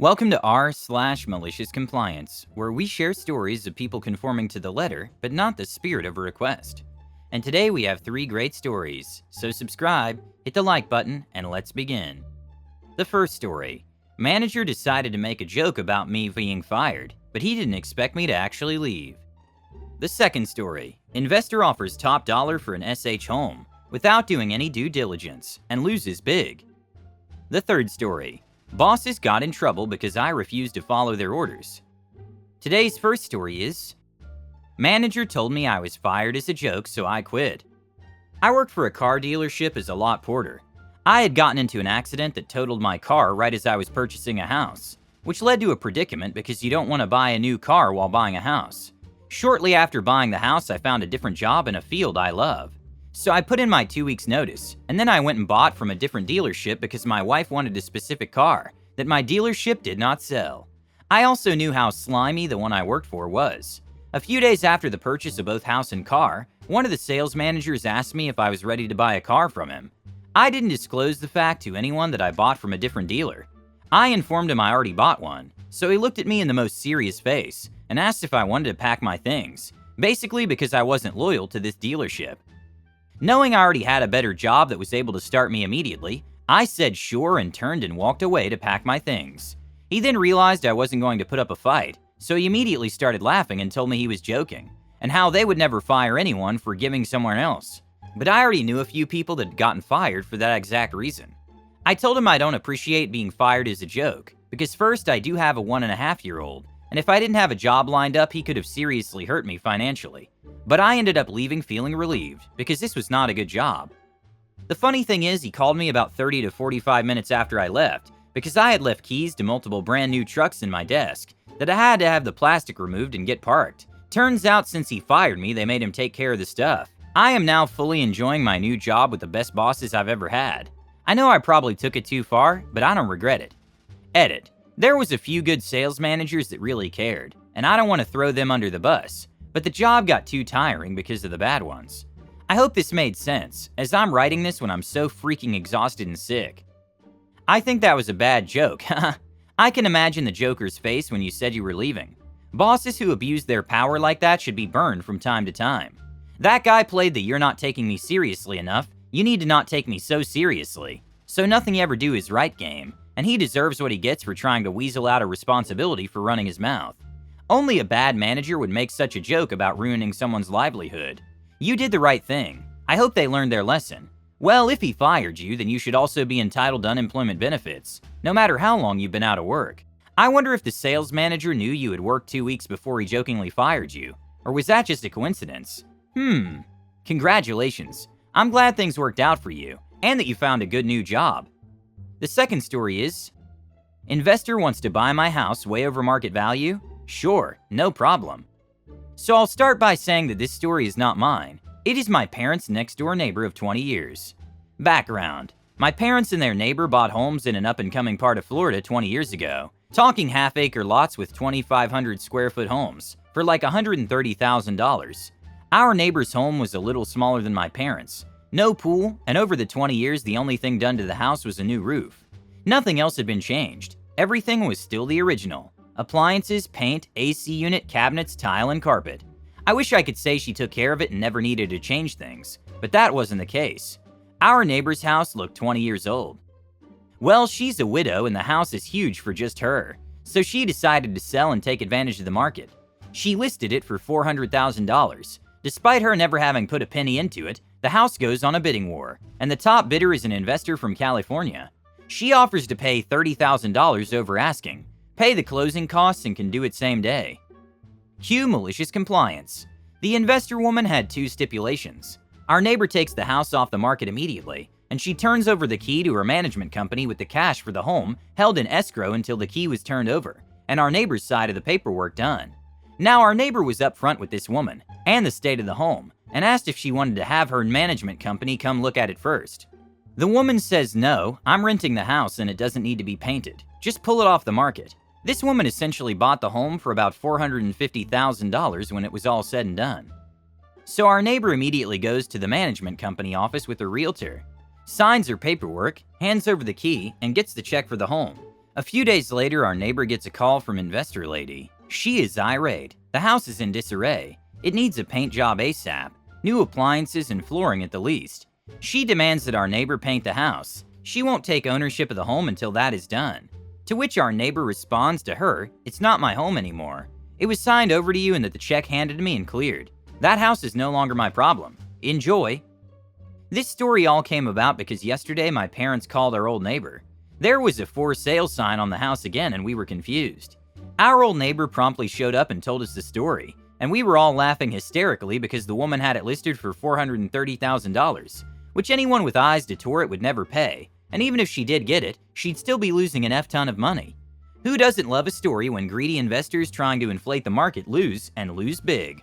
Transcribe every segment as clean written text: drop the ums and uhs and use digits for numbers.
Welcome to r/malicious compliance, where we share stories of people conforming to the letter, but not the spirit of a request. And today we have 3 great stories, so subscribe, hit the like button, and let's begin. The first story. Manager decided to make a joke about me being fired, but he didn't expect me to actually leave. The second story. Investor offers top dollar for an SH home, without doing any due diligence, and loses big. The third story. Bosses got in trouble because I refused to follow their orders. Today's first story is, manager told me I was fired as a joke, so I quit. I worked for a car dealership as a lot porter. I had gotten into an accident that totaled my car right as I was purchasing a house, which led to a predicament because you don't want to buy a new car while buying a house. Shortly after buying the house, I found a different job in a field I love. So I put in my 2 weeks notice, and then I went and bought from a different dealership because my wife wanted a specific car that my dealership did not sell. I also knew how slimy the one I worked for was. A few days after the purchase of both house and car, one of the sales managers asked me if I was ready to buy a car from him. I didn't disclose the fact to anyone that I bought from a different dealer. I informed him I already bought one, so he looked at me in the most serious face and asked if I wanted to pack my things, basically because I wasn't loyal to this dealership. Knowing I already had a better job that was able to start me immediately, I said sure and turned and walked away to pack my things. He then realized I wasn't going to put up a fight, so he immediately started laughing and told me he was joking, and how they would never fire anyone for giving someone else. But I already knew a few people that had gotten fired for that exact reason. I told him I don't appreciate being fired as a joke, because first I do have a 1.5-year-old, and if I didn't have a job lined up, he could have seriously hurt me financially. But I ended up leaving feeling relieved, because this was not a good job. The funny thing is, he called me about 30 to 45 minutes after I left, because I had left keys to multiple brand new trucks in my desk, that I had to have the plastic removed and get parked. Turns out since he fired me, they made him take care of the stuff. I am now fully enjoying my new job with the best bosses I've ever had. I know I probably took it too far, but I don't regret it. Edit. There was a few good sales managers that really cared, and I don't want to throw them under the bus, but the job got too tiring because of the bad ones. I hope this made sense, as I'm writing this when I'm so freaking exhausted and sick. I think that was a bad joke. I can imagine the joker's face when you said you were leaving. Bosses who abuse their power like that should be burned from time to time. That guy played the "you're not taking me seriously enough, you need to not take me so seriously, so nothing you ever do is right" game, and he deserves what he gets for trying to weasel out a responsibility for running his mouth. Only a bad manager would make such a joke about ruining someone's livelihood. You did the right thing. I hope they learned their lesson. Well, if he fired you, then you should also be entitled to unemployment benefits, no matter how long you've been out of work. I wonder if the sales manager knew you had worked 2 weeks before he jokingly fired you, or was that just a coincidence? Congratulations. I'm glad things worked out for you, and that you found a good new job. The second story is, investor wants to buy my house way over market value? Sure, no problem. So I'll start by saying that this story is not mine. It is my parents' next door neighbor of 20 years. Background. My parents and their neighbor bought homes in an up-and-coming part of Florida 20 years ago, talking half-acre lots with 2,500 square foot homes, for like $130,000. Our neighbor's home was a little smaller than my parents'. No pool, and over the 20 years the only thing done to the house was a new roof. Nothing else had been changed. Everything was still the original. Appliances, paint, AC unit, cabinets, tile, and carpet. I wish I could say she took care of it and never needed to change things, but that wasn't the case. Our neighbor's house looked 20 years old. Well, she's a widow and the house is huge for just her, so she decided to sell and take advantage of the market. She listed it for $400,000. Despite her never having put a penny into it, the house goes on a bidding war, and the top bidder is an investor from California. She offers to pay $30,000 over asking, pay the closing costs, and can do it same day. Cue malicious compliance. The investor woman had 2 stipulations. Our neighbor takes the house off the market immediately, and she turns over the key to her management company with the cash for the home held in escrow until the key was turned over, and our neighbor's side of the paperwork done. Now, our neighbor was upfront with this woman, and the state of the home, and asked if she wanted to have her management company come look at it first. The woman says no, I'm renting the house and it doesn't need to be painted. Just pull it off the market. This woman essentially bought the home for about $450,000 when it was all said and done. So our neighbor immediately goes to the management company office with her realtor, signs her paperwork, hands over the key, and gets the check for the home. A few days later, our neighbor gets a call from Investor Lady. She is irate. The house is in disarray. It needs a paint job ASAP, new appliances and flooring at the least. She demands that our neighbor paint the house. She won't take ownership of the home until that is done. To which our neighbor responds to her, "It's not my home anymore. It was signed over to you and that the check handed to me and cleared. That house is no longer my problem. Enjoy." This story all came about because yesterday my parents called our old neighbor. There was a for sale sign on the house again and we were confused. Our old neighbor promptly showed up and told us the story, and we were all laughing hysterically because the woman had it listed for $430,000, which anyone with eyes to tour it would never pay, and even if she did get it, she'd still be losing an F-ton of money. Who doesn't love a story when greedy investors trying to inflate the market lose, and lose big?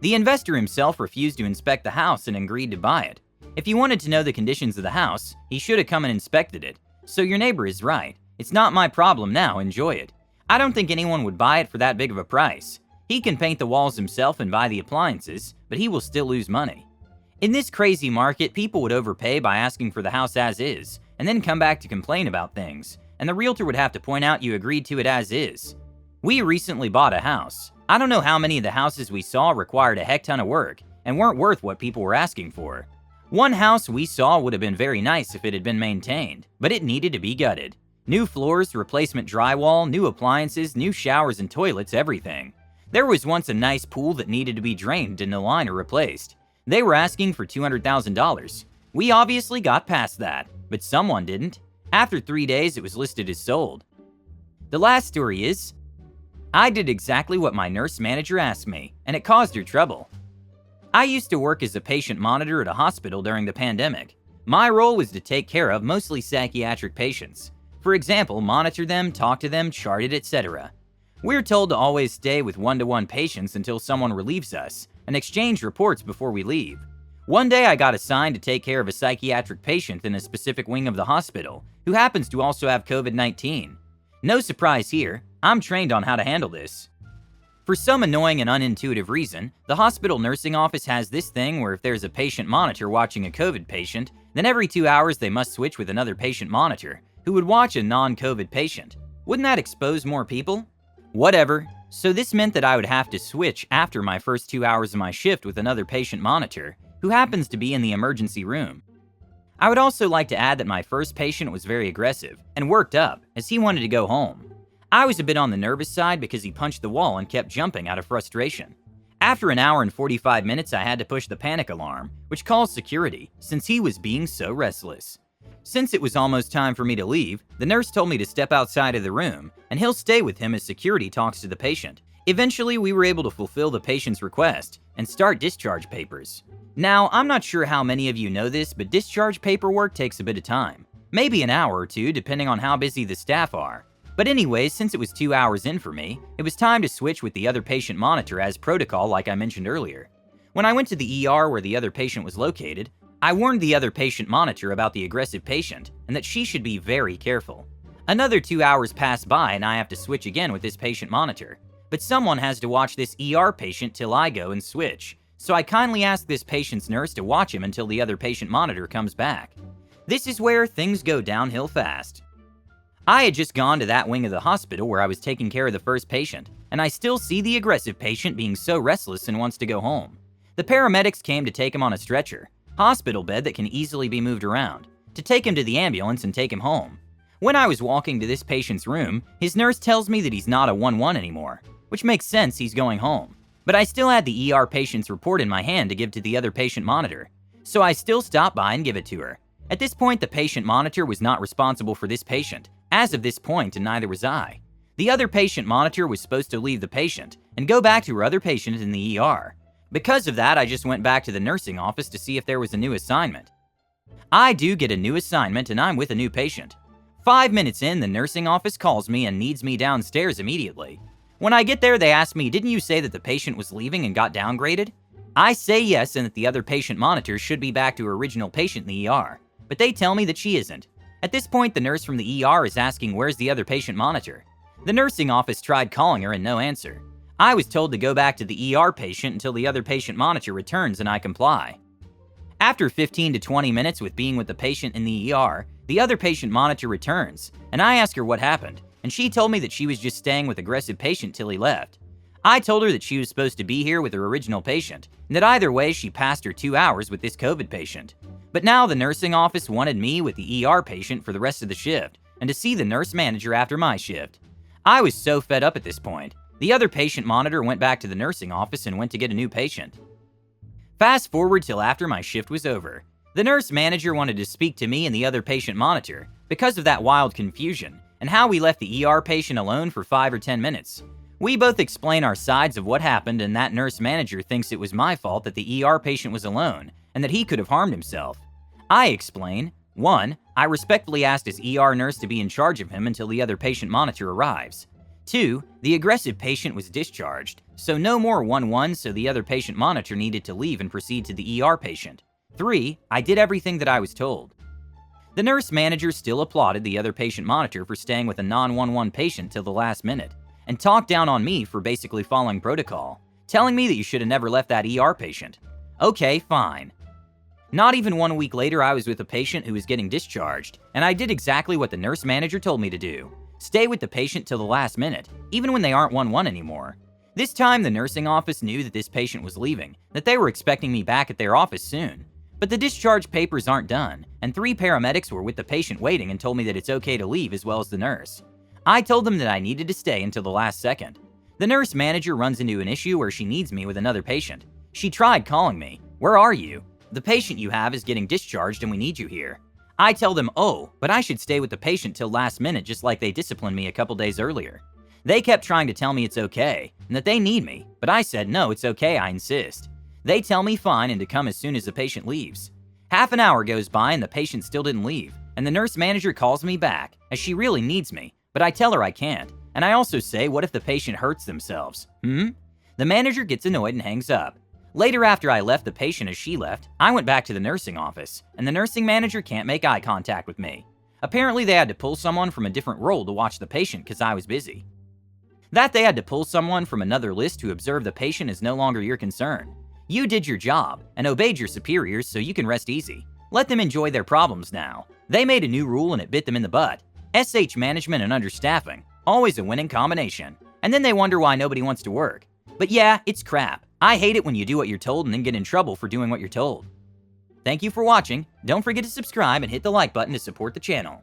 The investor himself refused to inspect the house and agreed to buy it. If he wanted to know the conditions of the house, he should have come and inspected it. So your neighbor is right. It's not my problem now, enjoy it. I don't think anyone would buy it for that big of a price. He can paint the walls himself and buy the appliances, but he will still lose money. In this crazy market, people would overpay by asking for the house as is, and then come back to complain about things, and the realtor would have to point out you agreed to it as is. We recently bought a house. I don't know how many of the houses we saw required a heck ton of work, and weren't worth what people were asking for. One house we saw would have been very nice if it had been maintained, but it needed to be gutted. New floors, replacement drywall, new appliances, new showers and toilets, everything. There was once a nice pool that needed to be drained and the liner replaced. They were asking for $200,000. We obviously got past that, but someone didn't. After 3 days, it was listed as sold. The last story is, I did exactly what my nurse manager asked me, and it caused her trouble. I used to work as a patient monitor at a hospital during the pandemic. My role was to take care of mostly psychiatric patients. For example, monitor them, talk to them, chart it, etc. We're told to always stay with one-to-one patients until someone relieves us, and exchange reports before we leave. One day I got assigned to take care of a psychiatric patient in a specific wing of the hospital, who happens to also have COVID-19. No surprise here, I'm trained on how to handle this. For some annoying and unintuitive reason, the hospital nursing office has this thing where if there's a patient monitor watching a COVID patient, then every 2 hours they must switch with another patient monitor, who would watch a non-COVID patient. Wouldn't that expose more people? Whatever. So this meant that I would have to switch after my first 2 hours of my shift with another patient monitor, who happens to be in the emergency room. I would also like to add that my first patient was very aggressive and worked up as he wanted to go home. I was a bit on the nervous side because he punched the wall and kept jumping out of frustration. After an hour and 45 minutes, I had to push the panic alarm, which calls security, since he was being so restless. Since it was almost time for me to leave, the nurse told me to step outside of the room, and he'll stay with him as security talks to the patient. Eventually, we were able to fulfill the patient's request and start discharge papers. Now, I'm not sure how many of you know this, but discharge paperwork takes a bit of time. Maybe an hour or two, depending on how busy the staff are. But anyways, since it was 2 hours in for me, it was time to switch with the other patient monitor as protocol like I mentioned earlier. When I went to the ER where the other patient was located, I warned the other patient monitor about the aggressive patient and that she should be very careful. Another 2 hours pass by and I have to switch again with this patient monitor. But someone has to watch this ER patient till I go and switch, so I kindly asked this patient's nurse to watch him until the other patient monitor comes back. This is where things go downhill fast. I had just gone to that wing of the hospital where I was taking care of the first patient, and I still see the aggressive patient being so restless and wants to go home. The paramedics came to take him on a stretcher, hospital bed that can easily be moved around, to take him to the ambulance and take him home. When I was walking to this patient's room, his nurse tells me that he's not a 1-1 anymore, which makes sense, he's going home. But I still had the ER patient's report in my hand to give to the other patient monitor, so I still stopped by and give it to her. At this point, the patient monitor was not responsible for this patient, as of this point, and neither was I. The other patient monitor was supposed to leave the patient and go back to her other patient in the ER. Because of that, I just went back to the nursing office to see if there was a new assignment. I do get a new assignment and I'm with a new patient. 5 minutes in, the nursing office calls me and needs me downstairs immediately. When I get there, they ask me, "Didn't you say that the patient was leaving and got downgraded?" I say yes and that the other patient monitor should be back to her original patient in the ER, but they tell me that she isn't. At this point, the nurse from the ER is asking where's the other patient monitor. The nursing office tried calling her and no answer. I was told to go back to the ER patient until the other patient monitor returns and I comply. After 15 to 20 minutes with being with the patient in the ER, the other patient monitor returns, and I ask her what happened, and she told me that she was just staying with aggressive patient till he left. I told her that she was supposed to be here with her original patient, and that either way she passed her 2 hours with this COVID patient. But now the nursing office wanted me with the ER patient for the rest of the shift, and to see the nurse manager after my shift. I was so fed up at this point. The other patient monitor went back to the nursing office and went to get a new patient. Fast forward till after my shift was over. The nurse manager wanted to speak to me and the other patient monitor because of that wild confusion and how we left the ER patient alone for 5 or 10 minutes. We both explain our sides of what happened, and that nurse manager thinks it was my fault that the ER patient was alone and that he could have harmed himself. I explain, 1. I respectfully asked his ER nurse to be in charge of him until the other patient monitor arrives. 2. The aggressive patient was discharged, so no more 1-1, so the other patient monitor needed to leave and proceed to the ER patient. 3. I did everything that I was told. The nurse manager still applauded the other patient monitor for staying with a non-1-1 patient till the last minute, and talked down on me for basically following protocol, telling me that you should have never left that ER patient. Okay, fine. Not even 1 week later, I was with a patient who was getting discharged, and I did exactly what the nurse manager told me to do. Stay with the patient till the last minute, even when they aren't 1-1 anymore. This time, the nursing office knew that this patient was leaving, that they were expecting me back at their office soon. But the discharge papers aren't done, and 3 paramedics were with the patient waiting and told me that it's okay to leave as well as the nurse. I told them that I needed to stay until the last second. The nurse manager runs into an issue where she needs me with another patient. She tried calling me. Where are you? The patient you have is getting discharged and we need you here. I tell them, oh, but I should stay with the patient till last minute just like they disciplined me a couple days earlier. They kept trying to tell me it's okay, and that they need me, but I said no, it's okay, I insist. They tell me fine and to come as soon as the patient leaves. Half an hour goes by and the patient still didn't leave, and the nurse manager calls me back, as she really needs me, but I tell her I can't, and I also say what if the patient hurts themselves? The manager gets annoyed and hangs up. Later, after I left the patient as she left, I went back to the nursing office, and the nursing manager can't make eye contact with me. Apparently they had to pull someone from a different role to watch the patient because I was busy. That they had to pull someone from another list to observe the patient is no longer your concern. You did your job and obeyed your superiors, so you can rest easy. Let them enjoy their problems now. They made a new rule and it bit them in the butt. SH management and understaffing, always a winning combination. And then they wonder why nobody wants to work. But yeah, it's crap. I hate it when you do what you're told and then get in trouble for doing what you're told. Thank you for watching. Don't forget to subscribe and hit the like button to support the channel.